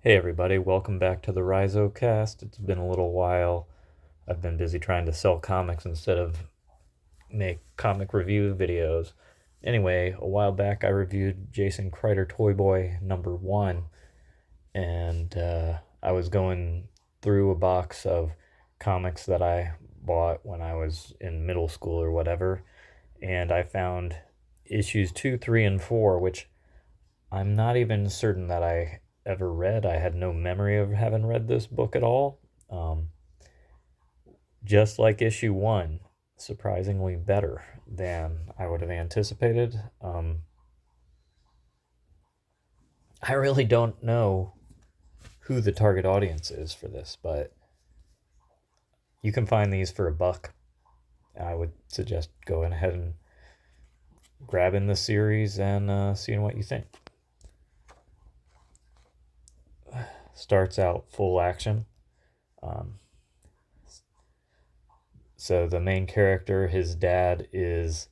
Hey everybody, welcome back to the RizoCast. It's been a little while. I've been busy trying to sell comics instead of make comic review videos. Anyway, a while back I reviewed Jason Kriter Toyboy #1, and I was going through a box of comics that I bought when I was in middle school or whatever, and I found issues 2, 3, and 4, which I'm not even certain that I ever read. I had no memory of having read this book at all. Just like issue 1, surprisingly better than I would have anticipated. I really don't know who the target audience is for this, but you can find these for $1. I would suggest going ahead and grabbing the series and seeing what you think. Starts out full action. So the main character, his dad is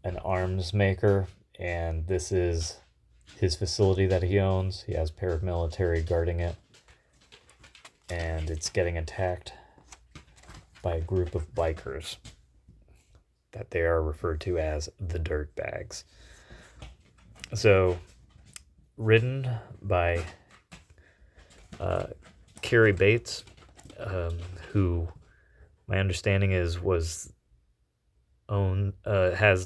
an arms maker, and this is his facility that he owns. He has paramilitary guarding it, and it's getting attacked by a group of bikers that they are referred to as the Dirtbags. So, written by Carrie Bates, who my understanding is has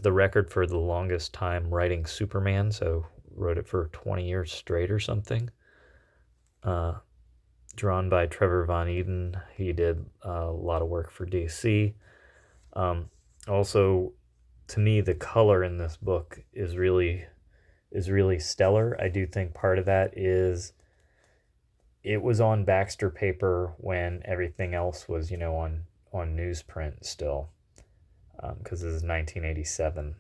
the record for the longest time writing Superman, so wrote it for 20 years straight or something. Drawn by Trevor Von Eden. He did a lot of work for DC. Also, to me, the color in this book is really stellar. I do think part of that is it was on Baxter paper when everything else was, on newsprint still, because this is 1987.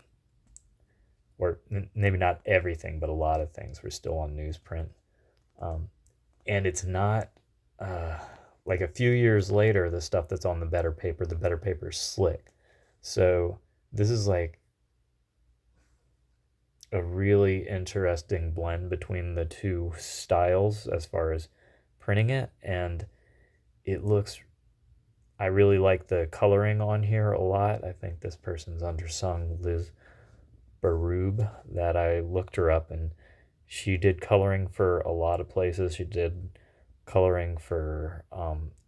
Or maybe not everything, but a lot of things were still on newsprint. And it's not like a few years later, the stuff that's on the better paper is slick. So this is like a really interesting blend between the two styles as far as printing it, and I really like the coloring on here a lot. I think this person's undersung, Liz Barub, that I looked her up, and she did coloring for a lot of places. She did coloring for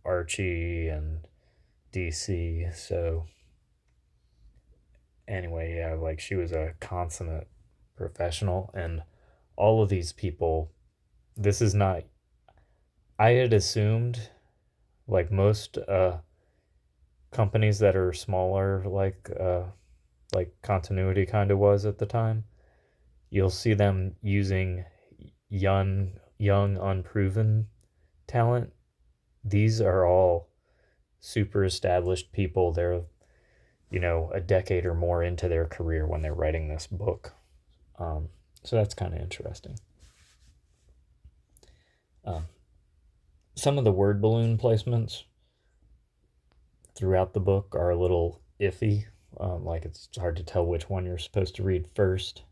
Archie and DC. So anyway, yeah, like she was a consummate professional, and all of these people, this is not, I had assumed, like most companies that are smaller, like Continuity kind of was at the time, you'll see them using young unproven talent. These are all super established people. They're a decade or more into their career when they're writing this book. So that's kind of interesting. Some of the word balloon placements throughout the book are a little iffy. Like it's hard to tell which one you're supposed to read first.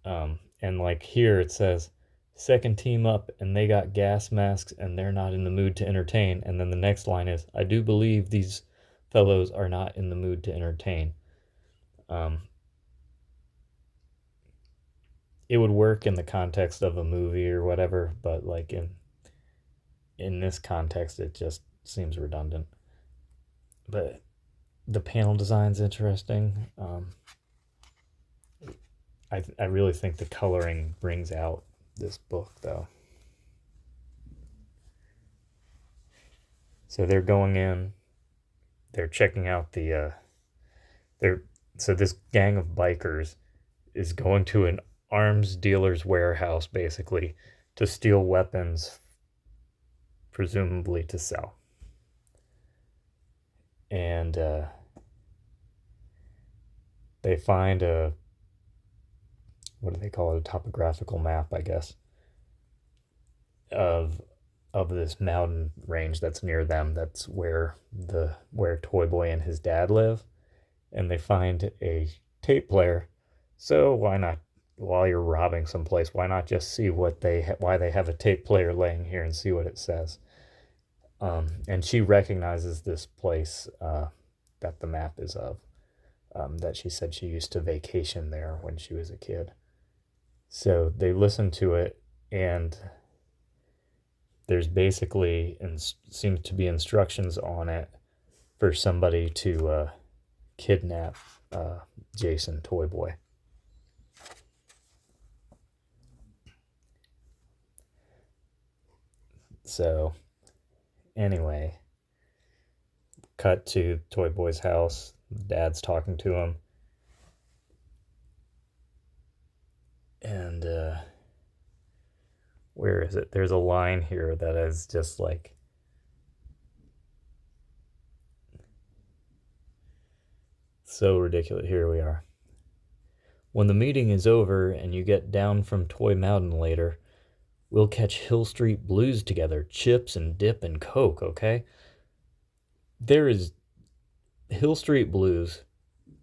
And like here it says, second team up and they got gas masks and they're not in the mood to entertain. And then the next line is, I do believe these fellows are not in the mood to entertain. It would work in the context of a movie or whatever, but like in this context, it just seems redundant. But the panel design's interesting. I really think the coloring brings out this book, though. So they're going in, they're checking out so this gang of bikers is going to an arms dealer's warehouse, basically, to steal weapons, presumably to sell. And they find what do they call it? A topographical map, I guess, of this mountain range that's near them. That's where Toyboy and his dad live. And they find a tape player. So why not while you're robbing someplace, why not just see why they have a tape player laying here and see what it says? And she recognizes this place that the map is of. That she said she used to vacation there when she was a kid. So they listen to it, and there's basically seems to be instructions on it for somebody to kidnap Jason Toyboy. So anyway, cut to Toyboy's house. Dad's talking to him. And where is it? There's a line here that is just like, so ridiculous. Here we are. When the meeting is over and you get down from Toy Mountain later, we'll catch Hill Street Blues together, chips and dip and Coke, okay? There is Hill Street Blues.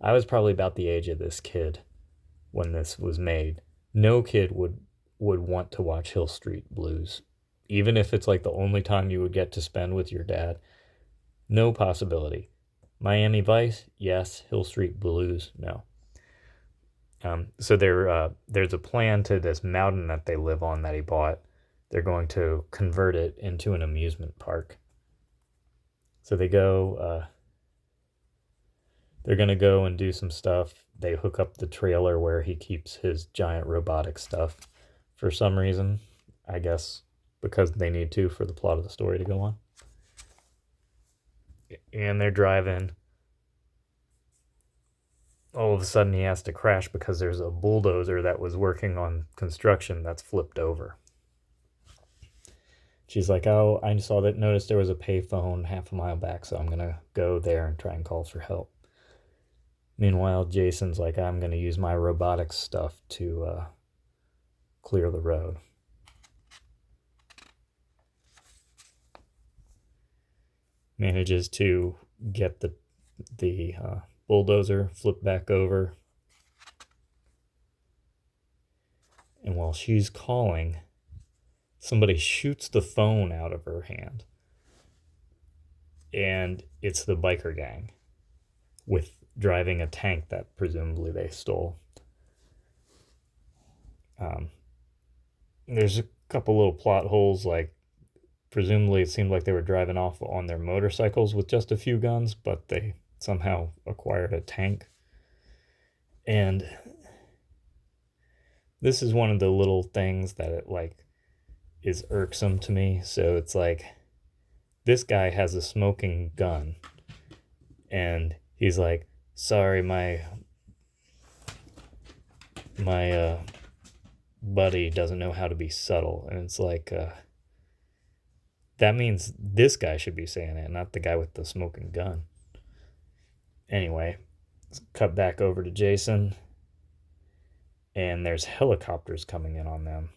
I was probably about the age of this kid when this was made. No kid would want to watch Hill Street Blues, even if it's like the only time you would get to spend with your dad. No possibility. Miami Vice, yes. Hill Street Blues, no. So there's a plan to this mountain that they live on that he bought. They're going to convert it into an amusement park. So they go. They're going to go and do some stuff. They hook up the trailer where he keeps his giant robotic stuff for some reason. I guess because they need to for the plot of the story to go on. And they're driving. All of a sudden he has to crash because there's a bulldozer that was working on construction that's flipped over. She's like, oh, I noticed there was a payphone half a mile back, so I'm going to go there and try and call for help. Meanwhile, Jason's like, I'm going to use my robotics stuff to clear the road. Manages to get the bulldozer flipped back over. And while she's calling, somebody shoots the phone out of her hand. And it's the biker gang with driving a tank that presumably they stole. There's a couple little plot holes, like presumably it seemed like they were driving off on their motorcycles with just a few guns, but they somehow acquired a tank. And this is one of the little things that it like is irksome to me. So it's like, this guy has a smoking gun, and he's like, sorry, my buddy doesn't know how to be subtle. And it's like, that means this guy should be saying it, not the guy with the smoking gun. Anyway, let's cut back over to Jason, and there's helicopters coming in on them.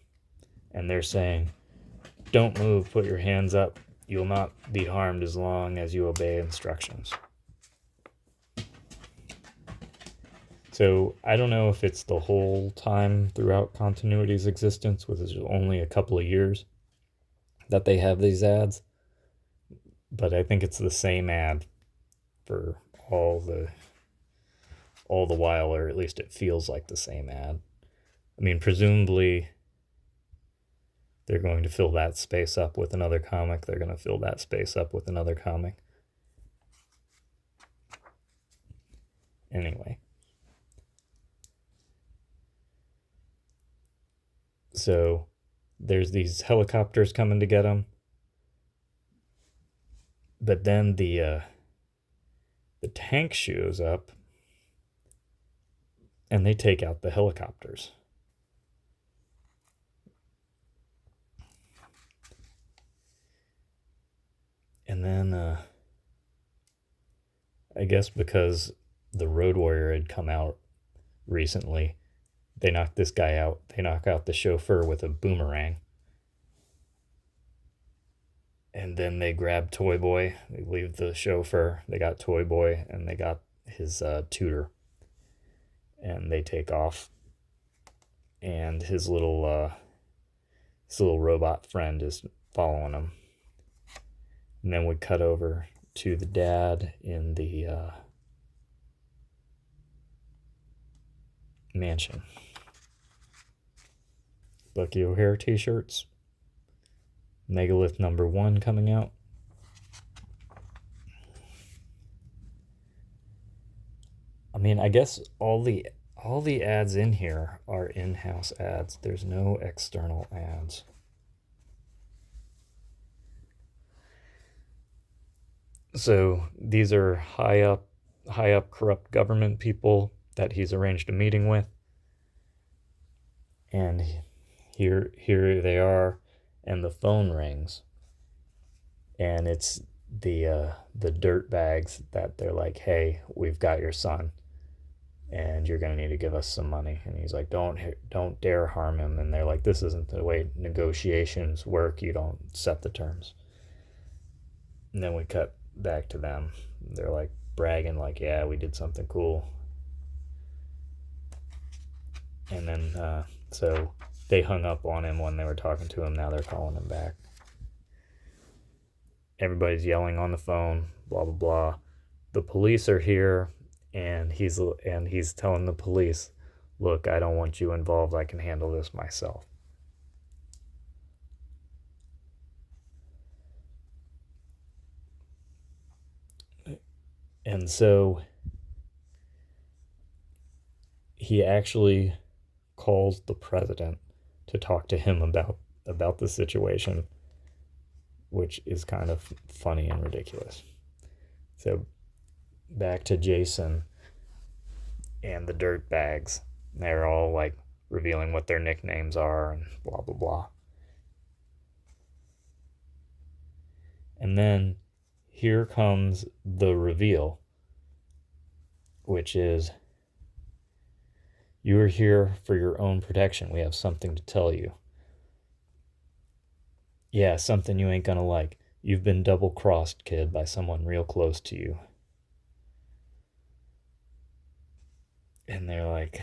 And they're saying, don't move, put your hands up. You'll not be harmed as long as you obey instructions. So I don't know if it's the whole time throughout Continuity's existence, which is only a couple of years, that they have these ads. But I think it's the same ad for all the while, or at least it feels like the same ad. I mean, presumably they're going to fill that space up with another comic. They're going to fill that space up with another comic. Anyway. So there's these helicopters coming to get them. But then the tank shows up, and they take out the helicopters. And then, I guess because the Road Warrior had come out recently, they knocked this guy out. They knock out the chauffeur with a boomerang. And then they grab Toyboy. They leave the chauffeur. They got Toyboy, and they got his tutor. And they take off. and his little robot friend is following him. And then we cut over to the dad in the mansion. Bucky O'Hare t-shirts. Megalith #1 coming out. I mean, I guess all the ads in here are in-house ads. There's no external ads. So these are high up corrupt government people that he's arranged a meeting with. And here they are, and the phone rings. And it's the dirt bags that they're like, "Hey, we've got your son, and you're gonna need to give us some money." And he's like, "Don't dare harm him." And they're like, "This isn't the way negotiations work. You don't set the terms." And then we cut back to them. They're like bragging, like, "Yeah, we did something cool." And then so they hung up on him when they were talking to him. Now they're calling him back. Everybody's yelling on the phone, blah blah blah. The police are here, and he's telling the police, "Look, I don't want you involved. I can handle this myself." And so he actually calls the president to talk to him about the situation, which is kind of funny and ridiculous. So back to Jason and the dirt bags. They're all like revealing what their nicknames are and blah blah blah. And then here comes the reveal, which is, "You are here for your own protection. We have something to tell you." "Yeah, something you ain't gonna like. You've been double-crossed, kid, by someone real close to you." And they're like,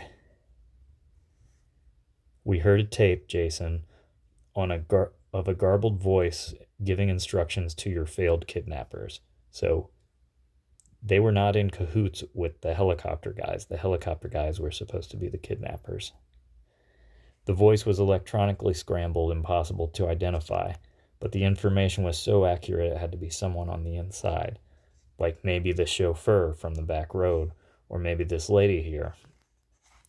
"We heard a tape, Jason, on of a garbled voice giving instructions to your failed kidnappers." So they were not in cahoots with the helicopter guys. The helicopter guys were supposed to be the kidnappers. "The voice was electronically scrambled, impossible to identify, but the information was so accurate it had to be someone on the inside, like maybe the chauffeur from the back road, or maybe this lady here."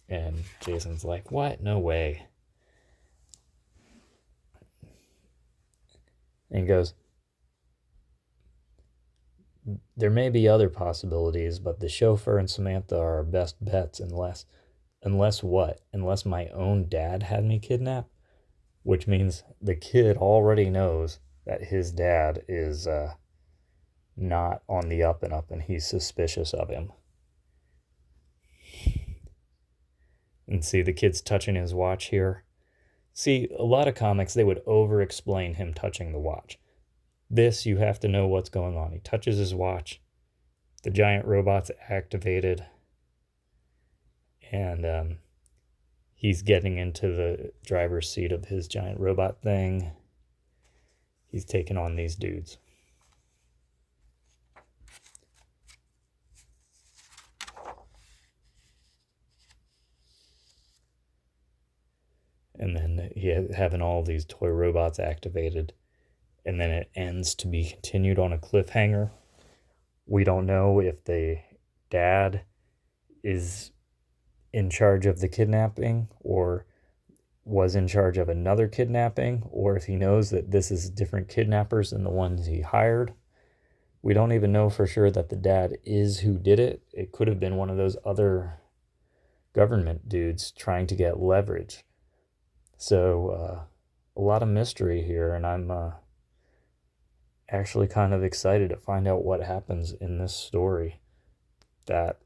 And Jason's like, "What? No way." And he goes, "There may be other possibilities, but the chauffeur and Samantha are our best bets unless what? Unless my own dad had me kidnapped?" Which means the kid already knows that his dad is not on the up and up, and he's suspicious of him. And see, the kid's touching his watch here. See, a lot of comics, they would over-explain him touching the watch. This, you have to know what's going on. He touches his watch. The giant robot's activated. And he's getting into the driver's seat of his giant robot thing. He's taking on these dudes. And then he having all these toy robots activated. And then it ends to be continued on a cliffhanger. We don't know if the dad is in charge of the kidnapping or was in charge of another kidnapping, or if he knows that this is different kidnappers than the ones he hired. We don't even know for sure that the dad is who did it. It could have been one of those other government dudes trying to get leverage. So a lot of mystery here, and I'm actually kind of excited to find out what happens in this story that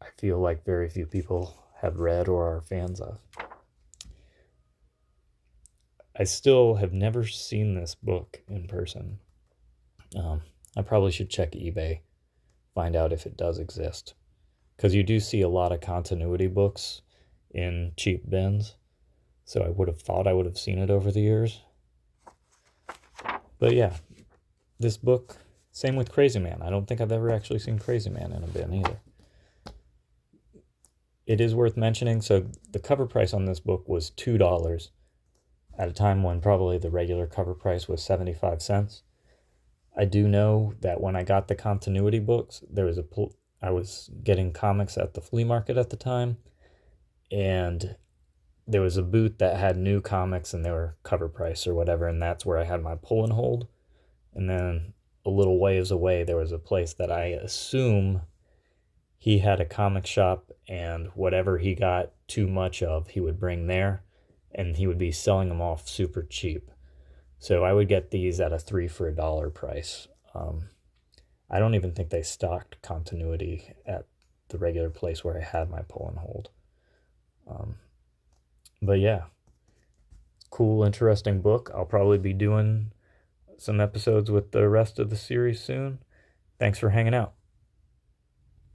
I feel like very few people have read or are fans of. I still have never seen this book in person. I probably should check eBay, find out if it does exist. Because you do see a lot of continuity books in cheap bins. So I would have thought I would have seen it over the years. But yeah, this book, same with Crazy Man. I don't think I've ever actually seen Crazy Man in a bin either. It is worth mentioning, so the cover price on this book was $2 at a time when probably the regular cover price was 75 cents. I do know that when I got the Continuity books, I was getting comics at the flea market at the time, and there was a booth that had new comics and they were cover price or whatever, and that's where I had my pull and hold. And then a little ways away, there was a place that I assume he had a comic shop, and whatever he got too much of, he would bring there, and he would be selling them off super cheap. So I would get these at a 3 for $1 price. I don't even think they stocked Continuity at the regular place where I had my pull and hold. But yeah, cool, interesting book. I'll probably be doing some episodes with the rest of the series soon. Thanks for hanging out.